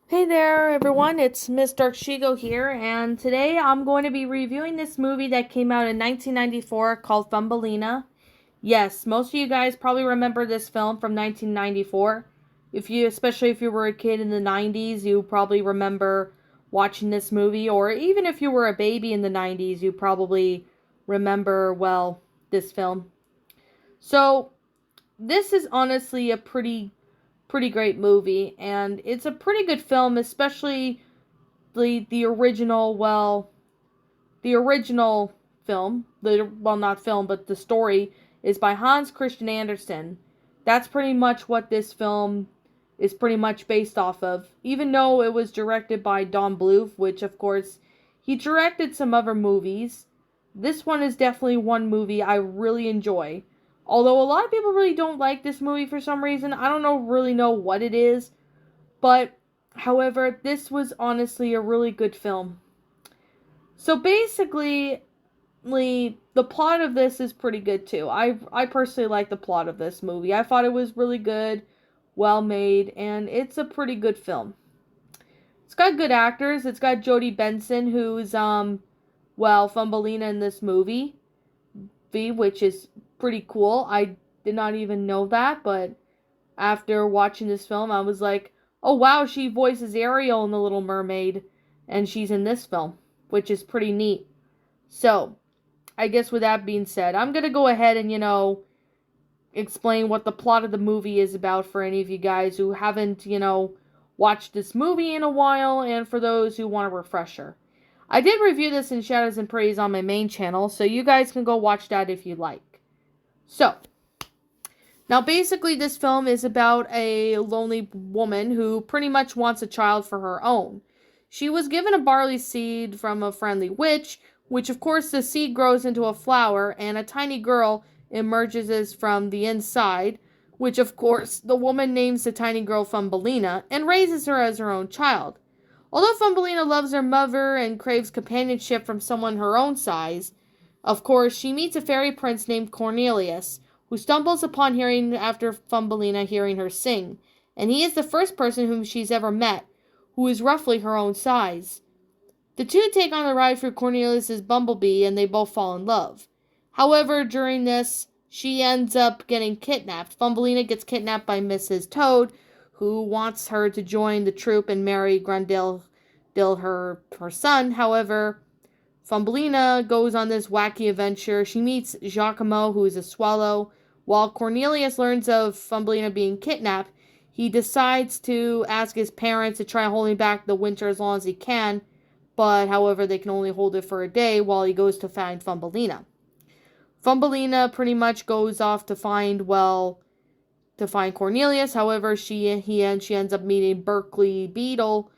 Hey there, everyone. It's Miss Dark Shigo here, and today I'm going to be reviewing this movie that came out in 1994 called Thumbelina. Yes, most of you guys probably remember this film from 1994. Especially if you were a kid in the 90s, you probably remember watching this movie, or even if you were a baby in the 90s, you probably remember, well, this film. So, this is honestly a pretty great movie, and it's a pretty good film, especially the original, the original film, not film, but the story is by Hans Christian Andersen. That's pretty much what this film is pretty much based off of, even though it was directed by Don Bluth, which of course he directed some other movies. This one is definitely one movie I really enjoy. Although a lot of people really don't like this movie for some reason. I don't really know what it is, but however, this was honestly a really good film. So basically, the plot of this is pretty good too. I personally like the plot of this movie. I thought it was really good, well made, and it's a pretty good film. It's got good actors. It's got Jodie Benson, who's Thumbelina in this movie, which is pretty cool. I did not even know that, but after watching this film, I was like, oh wow, she voices Ariel in The Little Mermaid, and she's in this film, which is pretty neat. So, I guess with that being said, I'm gonna go ahead and, explain what the plot of the movie is about for any of you guys who haven't, watched this movie in a while, and for those who want a refresher. I did review this in Shadows and Praise on my main channel, so you guys can go watch that if you like. So, now basically this film is about a lonely woman who pretty much wants a child for her own. She was given a barley seed from a friendly witch, which of course the seed grows into a flower and a tiny girl emerges from the inside, which of course the woman names the tiny girl Thumbelina and raises her as her own child. Although Thumbelina loves her mother and craves companionship from someone her own size, of course she meets a fairy prince named Cornelius, who stumbles upon hearing after Thumbelina hearing her sing, and he is the first person whom she's ever met, who is roughly her own size. The two take on the ride through Cornelius's bumblebee and they both fall in love. However, during this, she ends up getting kidnapped. Thumbelina gets kidnapped by Mrs. Toad, who wants her to join the troupe and marry Grendel, her son. However, Thumbelina goes on this wacky adventure. She meets Giacomo, who is a swallow. While Cornelius learns of Thumbelina being kidnapped, he decides to ask his parents to try holding back the winter as long as he can, but however, they can only hold it for a day while he goes to find Thumbelina. Thumbelina pretty much goes off to find Cornelius. However, she ends up meeting Berkeley Beetle,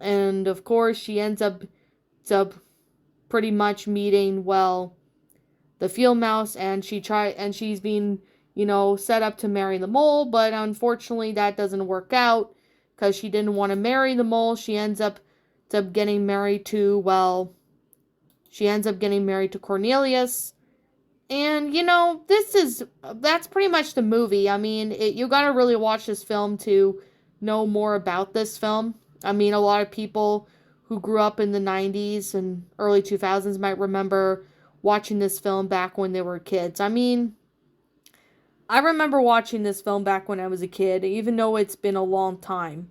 and of course she ends up pretty much meeting the field mouse, and she's being set up to marry the mole, but unfortunately that doesn't work out because she didn't want to marry the mole. She ends up getting married to Cornelius. And that's pretty much the movie. I mean, you gotta really watch this film to know more about this film. I mean, a lot of people who grew up in the 90s and early 2000s might remember watching this film back when they were kids. I mean, I remember watching this film back when I was a kid, even though it's been a long time.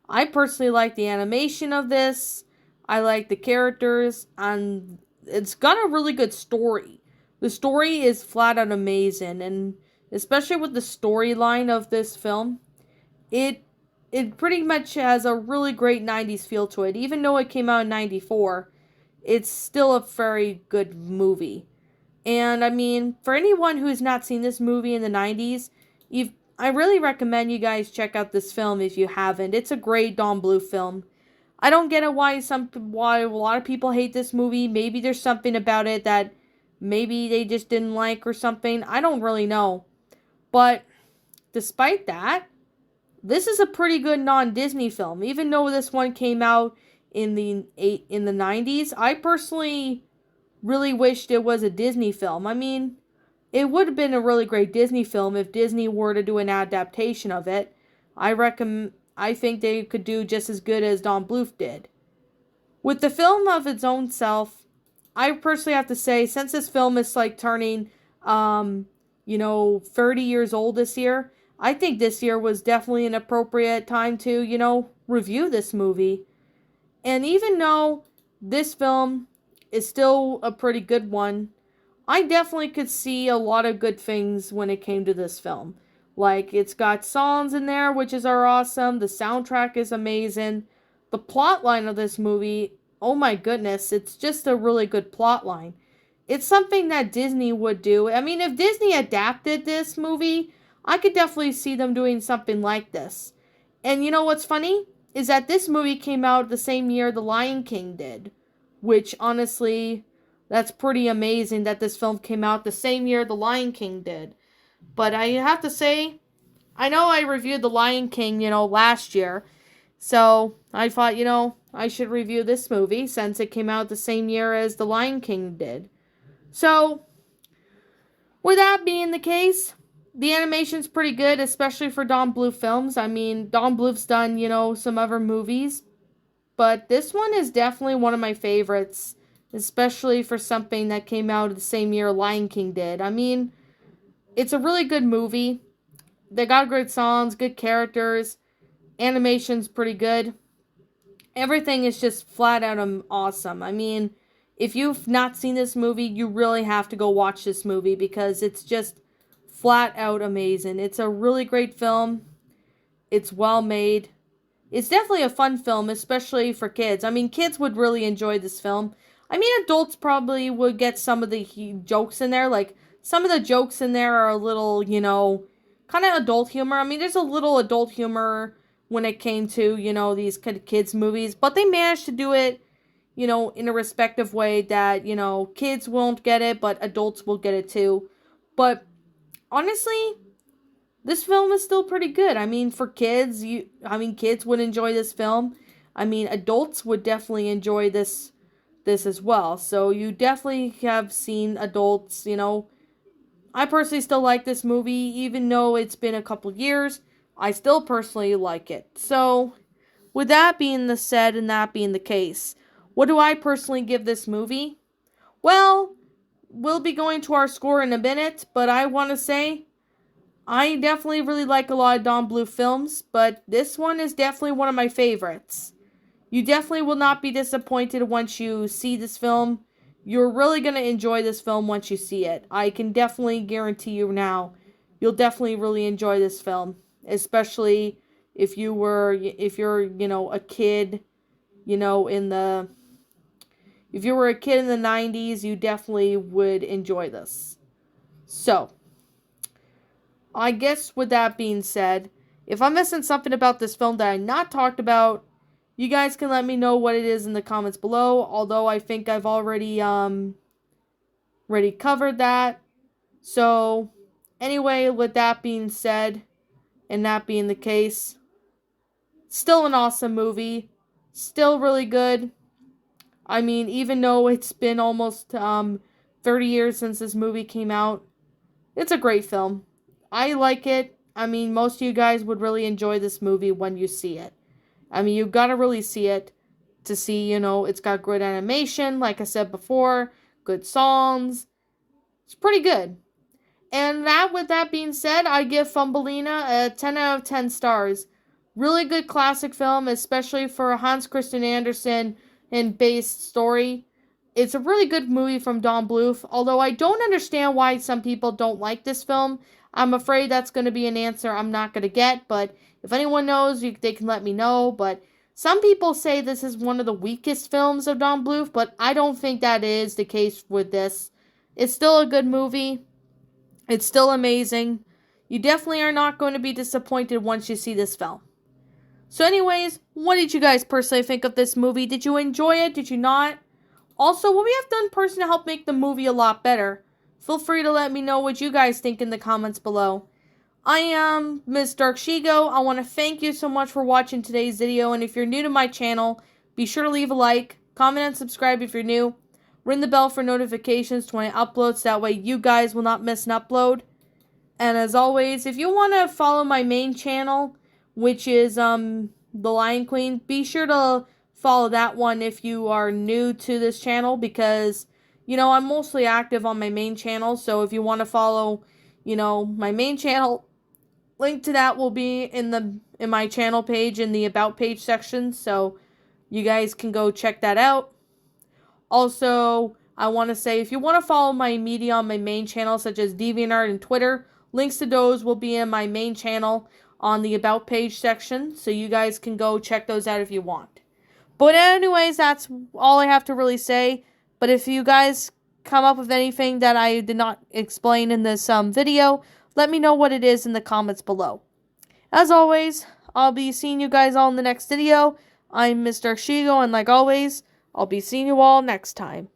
I personally like the animation of this. I like the characters, and it's got a really good story. The story is flat out amazing, and especially with the storyline of this film, it pretty much has a really great 90s feel to it. Even though it came out in 94, it's still a very good movie. And I mean, for anyone who's not seen this movie in the 90s, I really recommend you guys check out this film if you haven't. It's a great Don Bluth film. I don't get it why a lot of people hate this movie. Maybe there's something about it that maybe they just didn't like or something. I don't really know. But despite that, this is a pretty good non-Disney film. Even though this one came out in the 90s, I personally really wished it was a Disney film. I mean, it would have been a really great Disney film if Disney were to do an adaptation of it. I I think they could do just as good as Don Bluth did. With the film of its own self, I personally have to say, since this film is like turning, 30 years old this year, I think this year was definitely an appropriate time to, review this movie. And even though this film is still a pretty good one, I definitely could see a lot of good things when it came to this film. Like, it's got songs in there, which are awesome. The soundtrack is amazing. The plot line of this movie, oh my goodness, it's just a really good plot line. It's something that Disney would do. I mean, if Disney adapted this movie, I could definitely see them doing something like this. And you know what's funny? Is that this movie came out the same year The Lion King did. Which, honestly, that's pretty amazing that this film came out the same year The Lion King did. But I have to say, I know I reviewed The Lion King, last year. So I thought, I should review this movie since it came out the same year as The Lion King did. So, with that being the case, the animation's pretty good, especially for Don Bluth films. I mean, Don Bluth's done, some other movies. But this one is definitely one of my favorites, especially for something that came out the same year Lion King did. I mean, it's a really good movie. They got great songs, good characters, animation's pretty good. Everything is just flat out awesome. I mean, if you've not seen this movie, you really have to go watch this movie because it's just flat out amazing. It's a really great film. It's well made. It's definitely a fun film, especially for kids. I mean, kids would really enjoy this film. I mean, adults probably would get some of the jokes in there. Like, some of the jokes in there are a little, kind of adult humor. I mean, there's a little adult humor when it came to, these kind of kids' movies. But they managed to do it, in a respective way that, kids won't get it, but adults will get it too. But, honestly, this film is still pretty good. I mean, for kids, kids would enjoy this film. I mean, adults would definitely enjoy this as well. So you definitely have seen adults, I personally still like this movie, even though it's been a couple years. I still personally like it. So, with that being the said and that being the case, what do I personally give this movie? Well, we'll be going to our score in a minute, but I want to say I definitely really like a lot of Don Bluth films, but this one is definitely one of my favorites. You definitely will not be disappointed once you see this film. You're really going to enjoy this film once you see it. I can definitely guarantee you now. You'll definitely really enjoy this film, especially if you're, a kid, if you were a kid in the 90s, you definitely would enjoy this. So, I guess with that being said, if I'm missing something about this film that I not talked about, you guys can let me know what it is in the comments below. Although I think I've already covered that. So, anyway, with that being said, and that being the case, still an awesome movie. Still really good. I mean, even though it's been almost 30 years since this movie came out, it's a great film. I like it. I mean, most of you guys would really enjoy this movie when you see it. I mean, you gotta really see it to see, it's got good animation, like I said before, good songs. It's pretty good. And with that being said, I give Thumbelina a 10 out of 10 stars. Really good classic film, especially for a Hans Christian Andersen and based story. It's a really good movie from Don Bluth, although I don't understand why some people don't like this film. I'm afraid that's going to be an answer I'm not going to get, but if anyone knows, they can let me know. But some people say this is one of the weakest films of Don Bluth, but I don't think that is the case with this. It's still a good movie. It's still amazing. You definitely are not going to be disappointed once you see this film. So anyways, what did you guys personally think of this movie? Did you enjoy it? Did you not? Also, what we have done personally to help make the movie a lot better? Feel free to let me know what you guys think in the comments below. I am Miss Dark Shigo. I want to thank you so much for watching today's video. And if you're new to my channel, be sure to leave a like, comment, and subscribe if you're new. Ring the bell for notifications when I upload so that way you guys will not miss an upload. And as always, if you want to follow my main channel, which is The Lion Queen. Be sure to follow that one if you are new to this channel, because I'm mostly active on my main channel. So if you want to follow, my main channel, link to that will be in my channel page in the about page section, so you guys can go check that out. Also, I want to say, if you want to follow my media on my main channel, such as DeviantArt and Twitter, links to those will be in my main channel on the about page section, so you guys can go check those out if you want. But anyways, that's all I have to really say. But if you guys come up with anything that I did not explain in this video, let me know what it is in the comments below. As always, I'll be seeing you guys all in the next video. I'm Mr. Shigo, and like always, I'll be seeing you all next time.